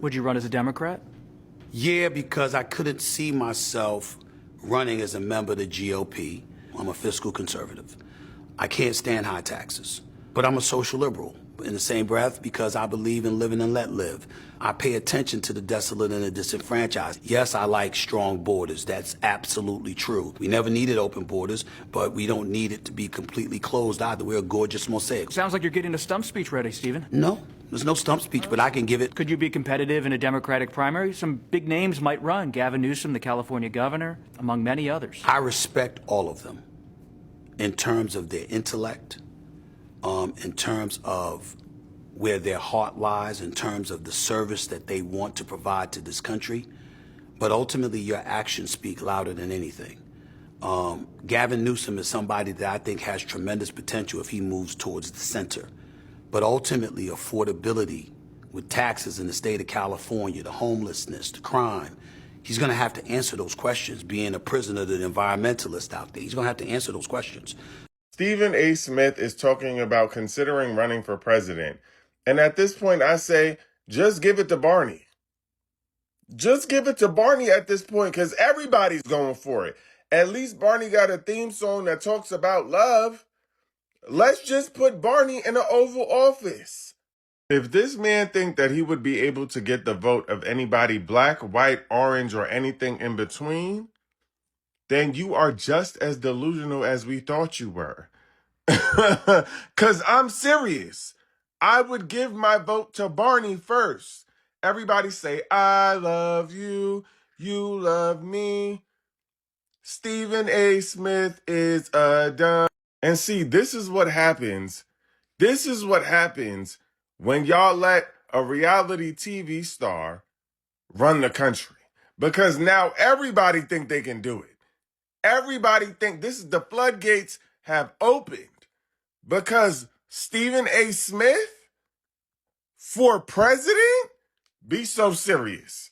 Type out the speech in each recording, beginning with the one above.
Would you run as a Democrat? Yeah, because I couldn't see myself running as a member of the GOP. I'm a fiscal conservative. I can't stand high taxes. But I'm a social liberal in the same breath because I believe in living and let live. I pay attention to the desolate and the disenfranchised. Yes, I like strong borders. That's absolutely true. We never needed open borders, but we don't need it to be completely closed either. We're a gorgeous mosaic. Sounds like you're getting a stump speech ready, Stephen. No, there's no stump speech, but I can give it. Could you be competitive in a Democratic primary? Some big names might run. Gavin Newsom, the California governor, among many others. I respect all of them in terms of their intellect, in terms of where their heart lies, in terms of the service that they want to provide to this country. But ultimately, your actions speak louder than anything. Gavin Newsom is somebody that I think has tremendous potential if he moves towards the center. But ultimately, affordability with taxes in the state of California, the homelessness, the crime, he's going to have to answer those questions, being a prisoner of the environmentalist out there. He's going to have to answer those questions. Stephen A. Smith is talking about considering running for president. And at this point, I say, just give it to Barney. Just give it to Barney at this point, because everybody's going for it. At least Barney got a theme song that talks about love. Let's just put Barney in the Oval Office. If this man think that he would be able to get the vote of anybody black, white, orange, or anything in between, then you are just as delusional as we thought you were. Because I'm serious. I would give my vote to Barney first. Everybody say, I love you, you love me. Stephen A. Smith is a dumb. And see, this is what happens. This is what happens when y'all let a reality TV star run the country. Because now everybody think they can do it. Everybody think this is the floodgates have opened. Because Stephen A. Smith for president? Be so serious.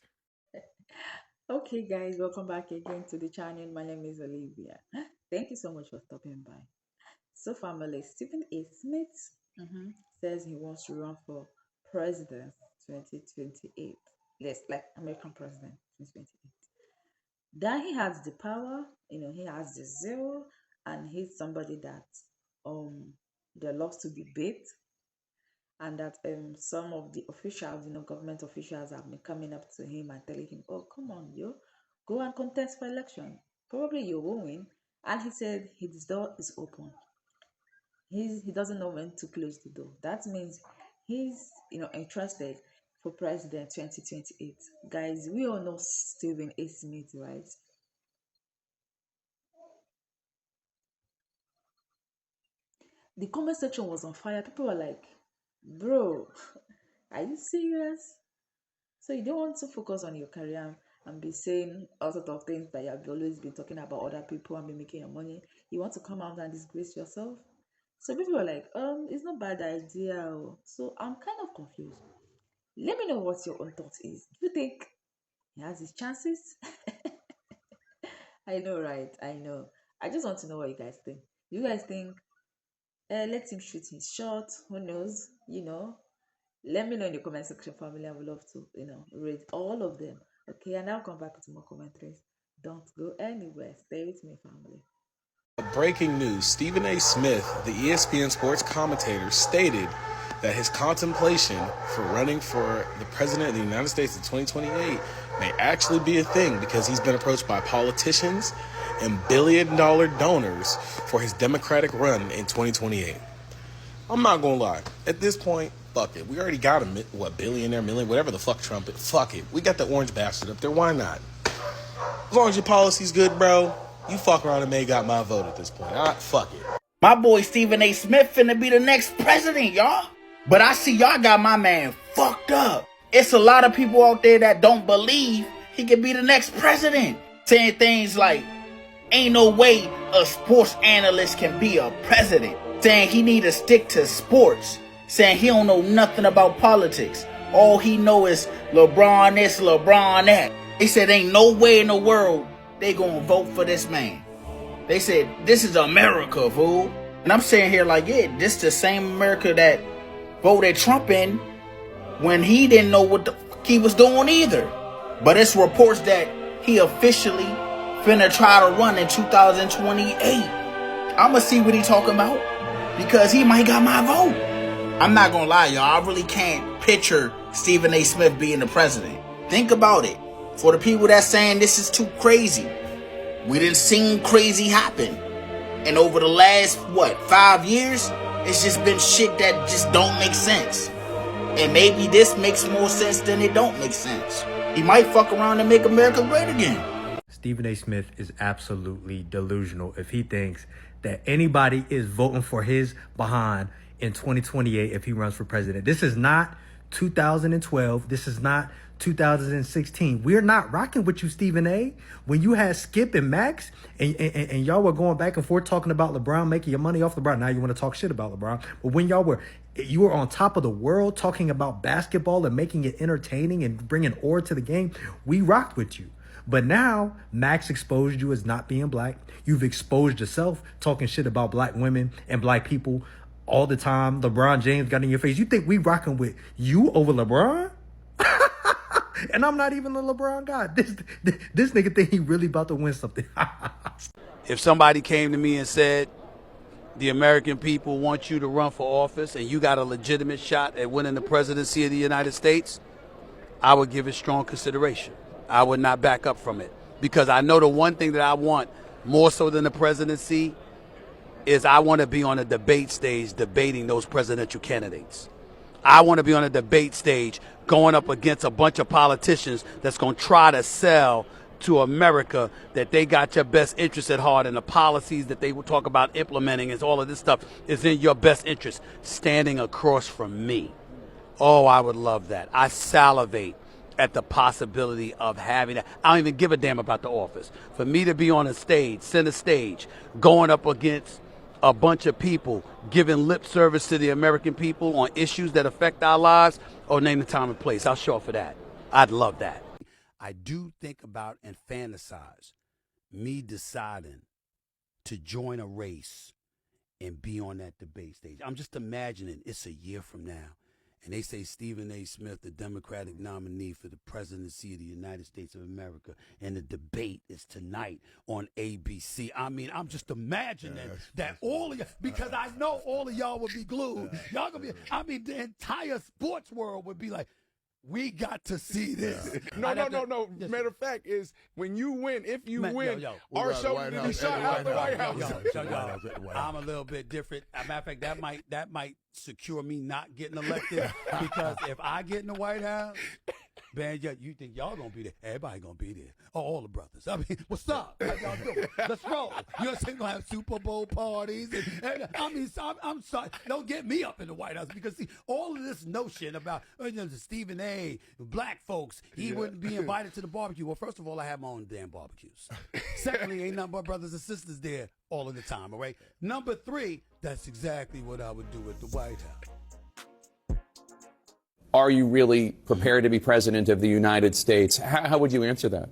Okay, guys, welcome back again to the channel. My name is Olivia. Thank you so much for stopping by. So, family, Stephen A. Smith says he wants to run for president 2028. Yes, like American president 2028. That he has the power, he has the zeal, and he's somebody that they loves to debate, and that some of the officials, government officials have been coming up to him and telling him, oh, come on, go and contest for election, probably you will win. And he said his door is open. He doesn't know when to close the door. That means he's interested for president 2028. Guys, we all know Stephen A. Smith, right? The comment section was on fire. People were like, bro, are you serious? So you don't want to focus on your career and be saying all sorts of things that you have always been talking about other people and be making your money. You want to come out and disgrace yourself? So people were like, it's not a bad idea. So I'm kind of confused. Let me know what your own thought is. Do you think he has his chances? I know, right? I know. I just want to know what you guys think. Do you guys think let him shoot his shot? Who knows? Let me know in the comment section, family. I would love to, read all of them. Okay, and I'll come back with more commentaries. Don't go anywhere. Stay with me, family. Breaking news, Stephen A. Smith, the ESPN sports commentator, stated that his contemplation for running for the president of the United States in 2028 may actually be a thing because he's been approached by politicians and billion-dollar donors for his Democratic run in 2028. I'm not gonna lie. At this point, fuck it. We already got a billionaire, million, whatever the fuck Trump is. Fuck it. We got the orange bastard up there. Why not? As long as your policy's good, bro, you fuck around and may got my vote at this point. Fuck it. My boy Stephen A. Smith finna be the next president, y'all. But I see y'all got my man fucked up. It's a lot of people out there that don't believe he can be the next president. Saying things like, ain't no way a sports analyst can be a president. Saying he need to stick to sports. Saying he don't know nothing about politics. All he know is LeBron this, LeBron that. They said ain't no way in the world they gonna vote for this man. They said, this is America, fool. And I'm saying here like, yeah, this the same America that voted Trump in when he didn't know what the fuck he was doing either. But it's reports that he officially finna try to run in 2028. I'ma see what he talking about, because he might got my vote. I'm not gonna lie, y'all. I really can't picture Stephen A. Smith being the president. Think about it. For the people that's saying this is too crazy, we didn't seen crazy happen. And over the last, 5 years, it's just been shit that just don't make sense. And maybe this makes more sense than it don't make sense. He might fuck around and make America great again. Stephen A. Smith is absolutely delusional if he thinks that anybody is voting for his behind in 2028 if he runs for president. This is not 2012. This is not 2016. We're not rocking with you, Stephen A. When you had Skip and Max and y'all were going back and forth talking about LeBron, making your money off LeBron. Now you want to talk shit about LeBron. But when you were on top of the world talking about basketball and making it entertaining and bringing order to the game, we rocked with you. But now Max exposed you as not being black. You've exposed yourself talking shit about black women and black people all the time. LeBron James got in your face. You think we rocking with you over LeBron? And I'm not even a LeBron guy. This nigga think he really about to win something. If somebody came to me and said, the American people want you to run for office and you got a legitimate shot at winning the presidency of the United States, I would give it strong consideration. I would not back up from it, because I know the one thing that I want more so than the presidency is I want to be on a debate stage debating those presidential candidates. I want to be on a debate stage going up against a bunch of politicians that's going to try to sell to America that they got your best interest at heart and the policies that they will talk about implementing and all of this stuff is in your best interest, standing across from me. Oh, I would love that. I salivate at the possibility of having that. I don't even give a damn about the office. For me to be on a stage, center stage, going up against a bunch of people, giving lip service to the American people on issues that affect our lives, or name the time and place, I'll show up for that. I'd love that. I do think about and fantasize me deciding to join a race and be on that debate stage. I'm just imagining it's a year from now, and they say Stephen A. Smith, the Democratic nominee for the presidency of the United States of America, and the debate is tonight on ABC. I mean, I'm just imagining that all of you, because I know all of y'all would be glued. Y'all gonna be, I mean, the entire sports world would be like, we got to see this. No. Matter of fact is, when you win, if you win, our show will be shot out the White House. I'm a little bit different. As a matter of fact, that might secure me not getting elected, because if I get in the White House, man, you think y'all gonna be there? Everybody gonna be there. Oh, all the brothers. I mean, what's up? How y'all doing? Let's roll. You know what I'm saying? Gonna have Super Bowl parties. And I mean, I'm sorry. Don't get me up in the White House, because see, all of this notion about Stephen A., black folks, he wouldn't be invited to the barbecue. Well, first of all, I have my own damn barbecues. Secondly, ain't nothing but brothers and sisters there all of the time. All right. Number 3, that's exactly what I would do at the White House. Are you really prepared to be president of the United States? How would you answer that?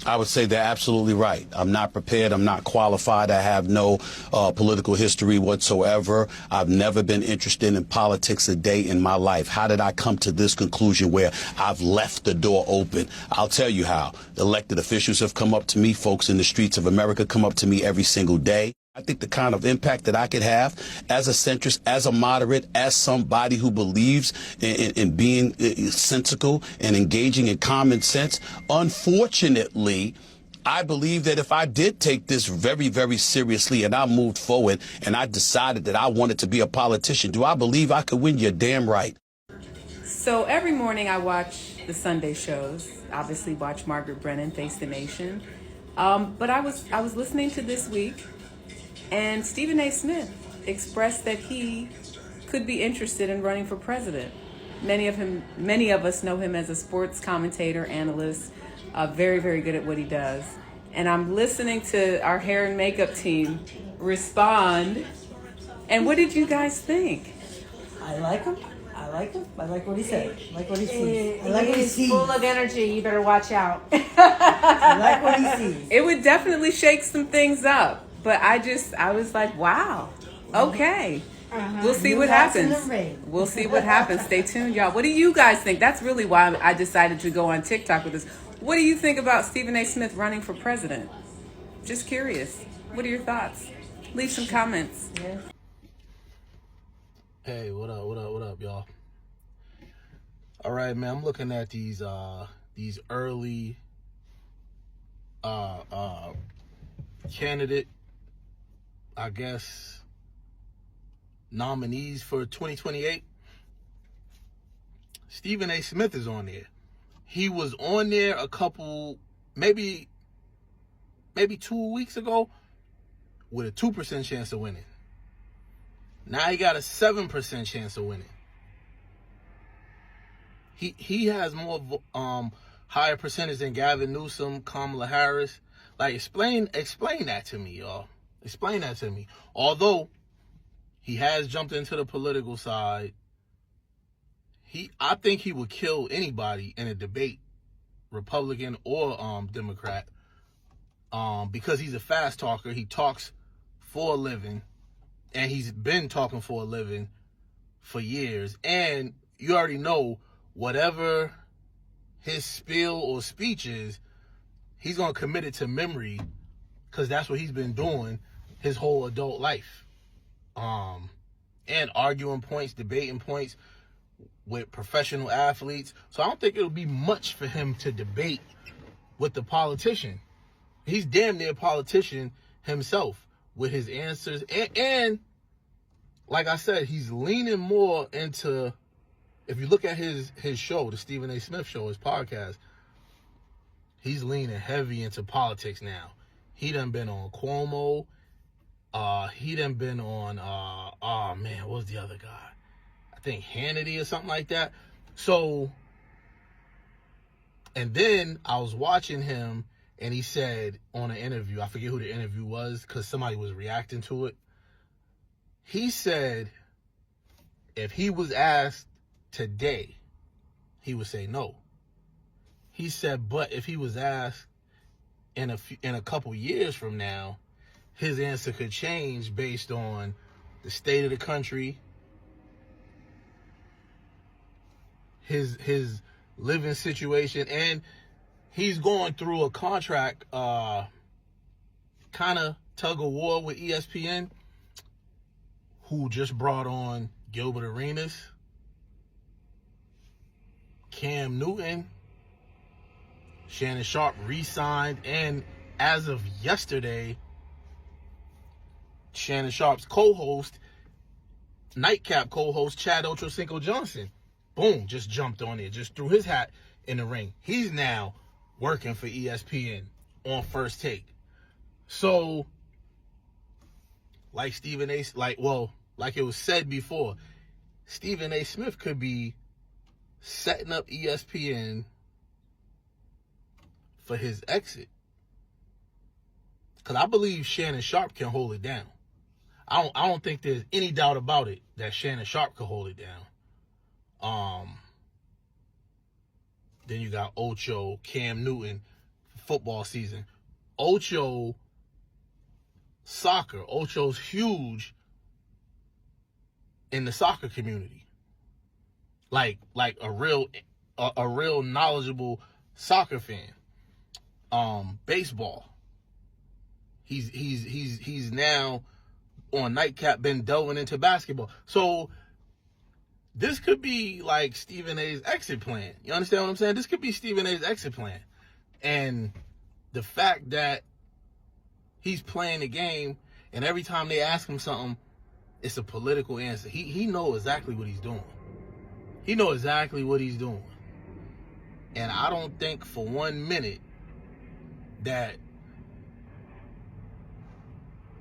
I would say they're absolutely right. I'm not prepared. I'm not qualified. I have no political history whatsoever. I've never been interested in politics a day in my life. How did I come to this conclusion where I've left the door open? I'll tell you how. Elected officials have come up to me. Folks in the streets of America come up to me every single day. I think the kind of impact that I could have as a centrist, as a moderate, as somebody who believes in being sensical and engaging in common sense, unfortunately, I believe that if I did take this very, very seriously and I moved forward and I decided that I wanted to be a politician, do I believe I could win? You're damn right. So every morning I watch the Sunday shows, obviously watch Margaret Brennan, Face the Nation. But I was listening to This Week, and Stephen A. Smith expressed that he could be interested in running for president. Many of us know him as a sports commentator, analyst, very, very good at what he does. And I'm listening to our hair and makeup team respond. And what did you guys think? I like him. I like what he said. I like what he sees. I like what he sees. He's full of energy. You better watch out. I like what he sees. It would definitely shake some things up. But I was like, wow, okay. We'll see New what hats in happens. the ring. We'll see what happens. Stay tuned, y'all. What do you guys think? That's really why I decided to go on TikTok with this. What do you think about Stephen A. Smith running for president? Just curious. What are your thoughts? Leave some comments. Yes. Hey, what up, y'all? All right, man. I'm looking at these early candidate, I guess, nominees for 2028. Stephen A. Smith is on there. He was on there a couple, maybe 2 weeks ago, with a 2% chance of winning. Now he got a 7% chance of winning. He has more higher percentage than Gavin Newsom, Kamala Harris. Like, explain that to me, y'all. Explain that to me. Although he has jumped into the political side, I think he would kill anybody in a debate, Republican or Democrat, because he's a fast talker. He talks for a living, and he's been talking for a living for years. And you already know, whatever his spiel or speech is, he's going to commit it to memory, because that's what he's been doing his whole adult life. And arguing points, debating points with professional athletes. So I don't think it'll be much for him to debate with the politician. He's damn near a politician himself with his answers. And like I said, he's leaning more into, if you look at his show, the Stephen A. Smith Show, his podcast, he's leaning heavy into politics now. He done been on Cuomo. He done been on, what was the other guy? I think Hannity or something like that. So, and then I was watching him, and he said on an interview, I forget who the interview was, because somebody was reacting to it. He said if he was asked today, he would say no. He said, but if he was asked in a couple years from now, his answer could change based on the state of the country, his living situation, and he's going through a contract kind of tug of war with ESPN, who just brought on Gilbert Arenas, Cam Newton, Shannon Sharp re-signed, and as of yesterday, Shannon Sharp's co-host, Nightcap co-host Chad Ochocinco Johnson, boom, just jumped on it, just threw his hat in the ring. He's now working for ESPN on First Take. So, like like it was said before, Stephen A. Smith could be setting up ESPN for his exit. Because I believe Shannon Sharp can hold it down. I don't think there's any doubt about it that Shannon Sharp could hold it down. Then you got Ocho, Cam Newton, football season. Ocho, soccer. Ocho's huge in the soccer community. Like a real knowledgeable soccer fan. Baseball. He's now on Nightcap, been delving into basketball. So this could be like Stephen A's exit plan. You understand what I'm saying? This could be Stephen A's exit plan. And the fact that he's playing the game, and every time they ask him something, it's a political answer. He knows exactly what he's doing. He knows exactly what he's doing. And I don't think for 1 minute that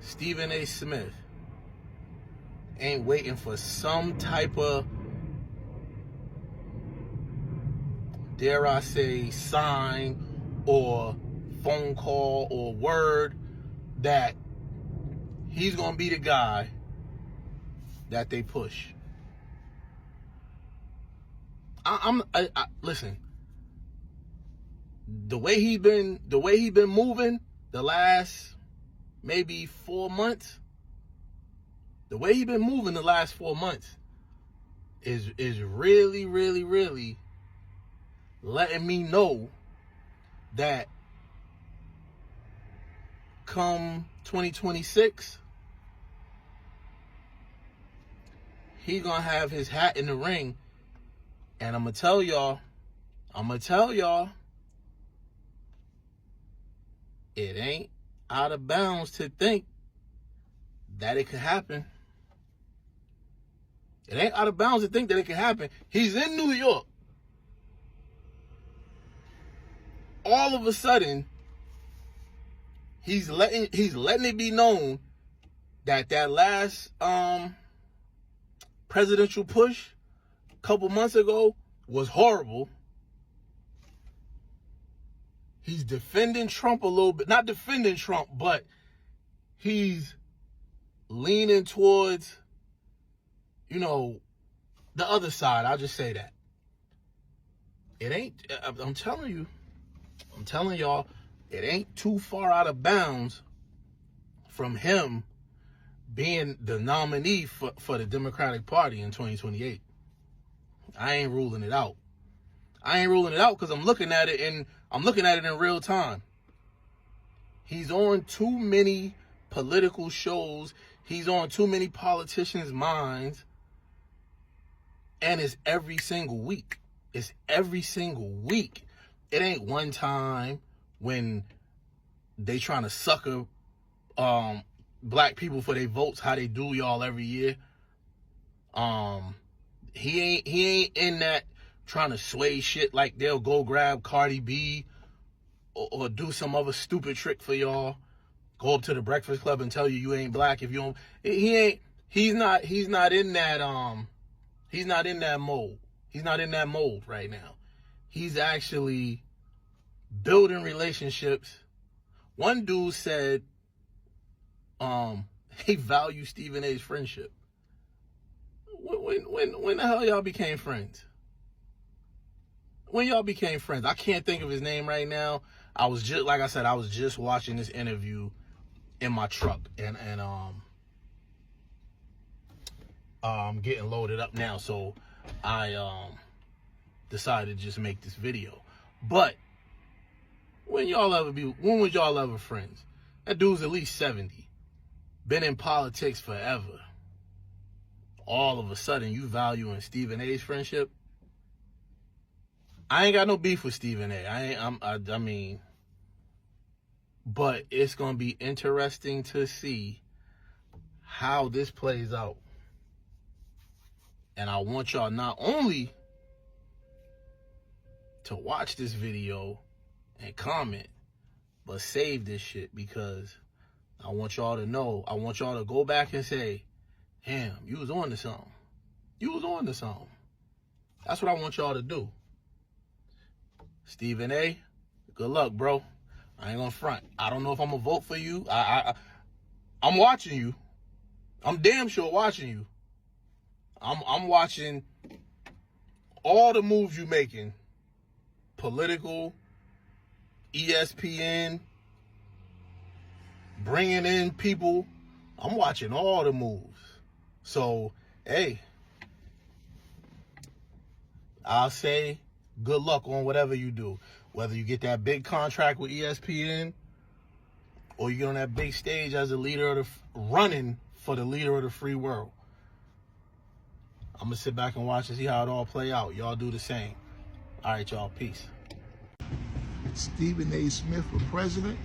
Stephen A. Smith ain't waiting for some type of, dare I say, sign or phone call or word that he's going to be the guy that they push. Listen, the way he been moving the last maybe 4 months, The way he been moving the last 4 months is really, really, really letting me know that come 2026, he gonna have his hat in the ring. And I'm gonna tell y'all, it ain't out of bounds to think that it could happen. It ain't out of bounds to think that it could happen. He's in New York. All of a sudden, he's letting it be known that last presidential push a couple months ago was horrible. He's defending Trump a little bit. Not defending Trump, but he's leaning towards, you know, the other side. I'll just say that. It ain't, I'm telling y'all, it ain't too far out of bounds from him being the nominee for the Democratic Party in 2028. I ain't ruling it out. Because I'm looking at it in real time. He's on too many political shows. He's on too many politicians' minds. And it's every single week. It ain't one time when they trying to sucker black people for their votes, how they do y'all every year. He ain't in that trying to sway shit like they'll go grab Cardi B or do some other stupid trick for y'all. Go up to the Breakfast Club and tell you ain't black if you don't. He's not in that mold. He's not in that mold right now. He's actually building relationships. One dude said he values Stephen A's friendship. When the hell y'all became friends? When y'all became friends? I can't think of his name right now. I was just watching this interview in my truck, and I'm getting loaded up now, so I decided to just make this video. But when was y'all ever friends? That dude's at least 70. Been in politics forever. All of a sudden, you valuing Stephen A's friendship? I ain't got no beef with Stephen A. But it's gonna be interesting to see how this plays out. And I want y'all not only to watch this video and comment, but save this shit, because I want y'all to know. I want y'all to go back and say, damn, you was on to something. That's what I want y'all to do. Stephen A., good luck, bro. I ain't gonna front. I don't know if I'm gonna vote for you. I'm watching you. I'm damn sure watching you. I'm watching all the moves you making. Political, ESPN, bringing in people. I'm watching all the moves. So, hey, I'll say good luck on whatever you do. Whether you get that big contract with ESPN or you get on that big stage as a leader of running for the leader of the free world. I'm going to sit back and watch and see how it all play out. Y'all do the same. All right, y'all. Peace. Stephen A. Smith for president.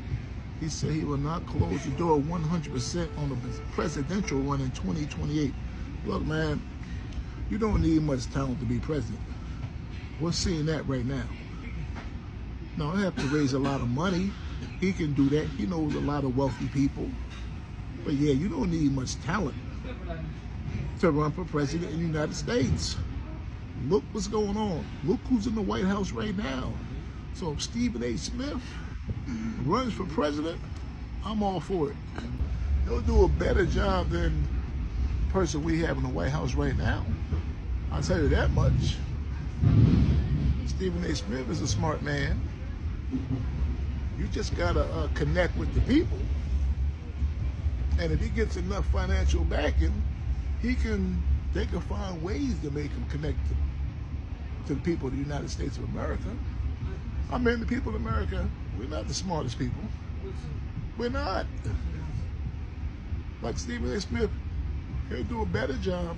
He said he will not close the door 100% on the presidential run in 2028. Look, man, you don't need much talent to be president. We're seeing that right now. Now, I have to raise a lot of money. He can do that. He knows a lot of wealthy people. But yeah, you don't need much talent to run for president in the United States. Look what's going on. Look who's in the White House right now. So if Stephen A. Smith runs for president, I'm all for it. He'll do a better job than the person we have in the White House right now. I'll tell you that much. Stephen A. Smith is a smart man. You just gotta connect with the people. And if he gets enough financial backing, they can find ways to make him connect to the people of the United States of America. I mean, the people of America, we're not the smartest people. We're not. Like Stephen A. Smith, he'll do a better job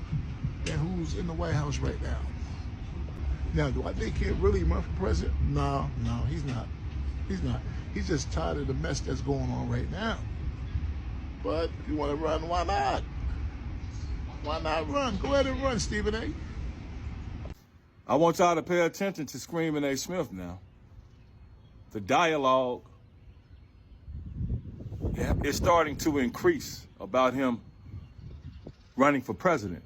than who's in the White House right now. Now, do I think he'll really run for president? No, he's not. He's not. He's just tired of the mess that's going on right now. But if you want to run, why not? Why not run? Go ahead and run, Stephen A. I want y'all to pay attention to Screaming A. Smith now. The dialogue is starting to increase about him running for president.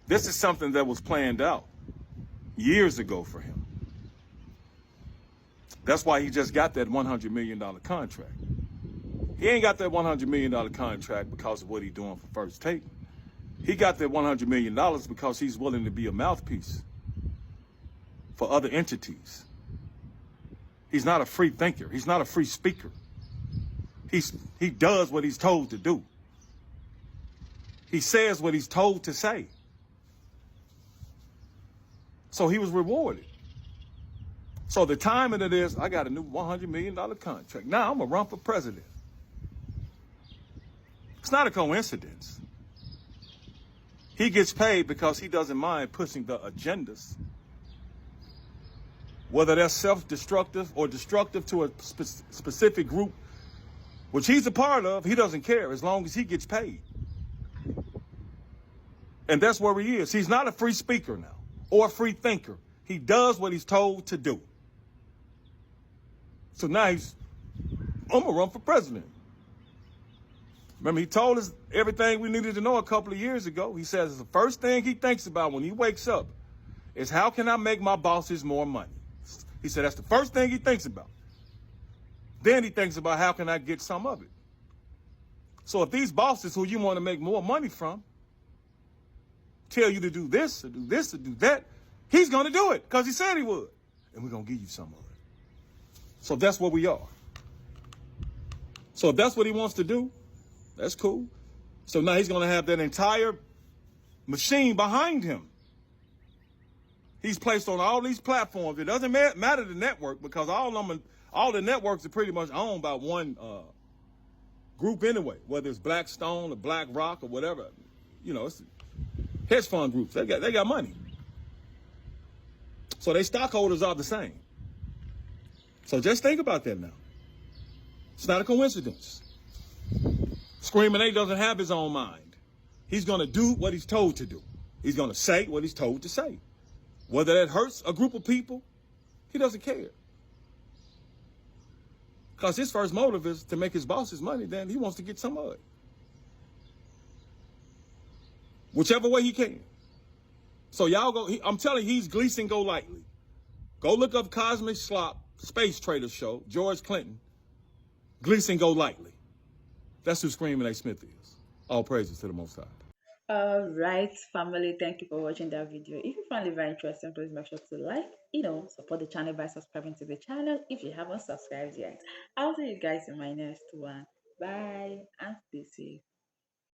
This is something that was planned out years ago for him. That's why he just got that $100 million contract. He ain't got that $100 million contract because of what he's doing for First Take. He got that $100 million because he's willing to be a mouthpiece for other entities. He's not a free thinker. He's not a free speaker. He does what he's told to do. He says what he's told to say. So he was rewarded. So the timing of this, I got a new $100 million contract. Now I'm going to run for president. It's not a coincidence. He gets paid because he doesn't mind pushing the agendas, whether they're self-destructive or destructive to a specific group, which he's a part of. He doesn't care as long as he gets paid. And that's where he is. He's not a free speaker now or a free thinker. He does what he's told to do. So now I'm going to run for president. Remember, he told us everything we needed to know a couple of years ago. He says the first thing he thinks about when he wakes up is how can I make my bosses more money? He said that's the first thing he thinks about. Then he thinks about how can I get some of it. So if these bosses who you want to make more money from tell you to do this, or do this, or do that, he's going to do it because he said he would. And we're going to give you some of it. So that's where we are. So if that's what he wants to do, that's cool. So now he's going to have that entire machine behind him. He's placed on all these platforms. It doesn't matter the network because all the networks are pretty much owned by one group anyway, whether it's Blackstone or BlackRock or whatever. You know, it's hedge fund groups. They got money. So their stockholders are the same. So just think about that now. It's not a coincidence. Screaming A doesn't have his own mind. He's going to do what he's told to do. He's going to say what he's told to say. Whether that hurts a group of people, he doesn't care. Because his first motive is to make his bosses money, then he wants to get some of it. Whichever way he can. So y'all go, I'm telling you, he's Gleason Go Lightly. Go look up Cosmic Slop, Space Trader Show, George Clinton, Gleason Go Lightly. That's who Screaming A. Smith is. All praises to the Most High. All right, family, thank you for watching that video. If you found it very interesting, please make sure to like, support the channel by subscribing to the channel if you haven't subscribed yet. I'll see you guys in my next one. Bye and stay safe.